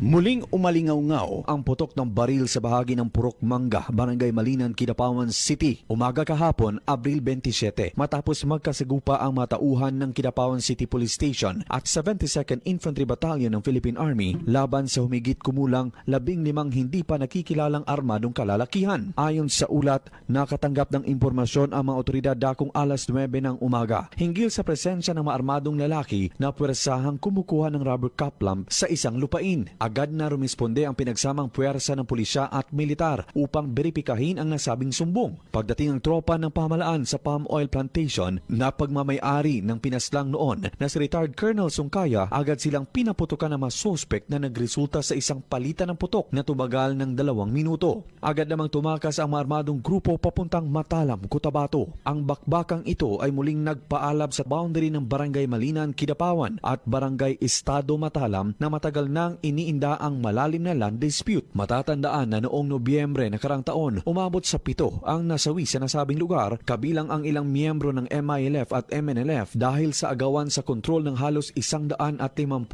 Muling umalingaw-ngaw ang putok ng baril sa bahagi ng Purok Manga, Barangay Malinan, Kidapawan City. Umaga kahapon, Abril 27, matapos magkasagupa ang matauhan ng Kidapawan City Police Station at 72nd Infantry Battalion ng Philippine Army laban sa humigit kumulang 15 hindi pa nakikilalang armadong kalalakihan. Ayon sa ulat, nakatanggap ng impormasyon ang mga otoridad dakong alas 9 ng umaga hinggil sa presensya ng mga armadong lalaki na puwersahang kumukuha ng rubber cap lamp sa isang lupain. Agad na rumisponde ang pinagsamang puwersa ng pulisya at militar upang beripikahin ang nasabing sumbong. Pagdating ng tropa ng pamahalaan sa palm oil plantation na pagmamayari ng pinaslang noon na si retired Colonel Sungkaya, agad silang pinaputukan ng mga suspect na nagresulta sa isang palitan ng putok na tumagal ng 2 minuto. Agad namang tumakas ang mga armadong grupo papuntang Matalam, Cotabato. Ang bakbakang ito ay muling nagpaalab sa boundary ng Barangay Malinan, Kidapawan at Barangay Estado Matalam na matagal nang iniinda ang malalim na land dispute. Matatandaan na noong Nobyembre nakarang taon, umabot sa 7 ang nasawi sa nasabing lugar, kabilang ang ilang miyembro ng MILF at MNLF dahil sa agawan sa kontrol ng halos 150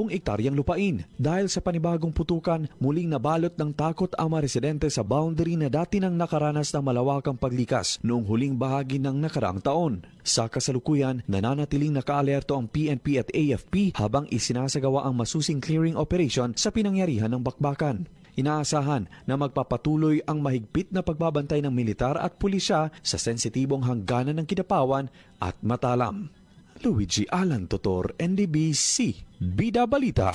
ektaryang lupain. Dahil sa panibagong putukan, muling nabalot ng takot ang mga residente sa boundary na dati nang nakaranas ng malawakang paglikas noong huling bahagi ng nakaraang taon. Sa kasalukuyan, nananatiling nakaalerto ang PNP at AFP habang isinasagawa ang masusing clearing operation sa pinangyarihan ng bakbakan. Inaasahan na magpapatuloy ang mahigpit na pagbabantay ng militar at pulisya sa sensitibong hangganan ng Kidapawan at Matalam. Luigi Alan Totor, NDBC, Bida Balita.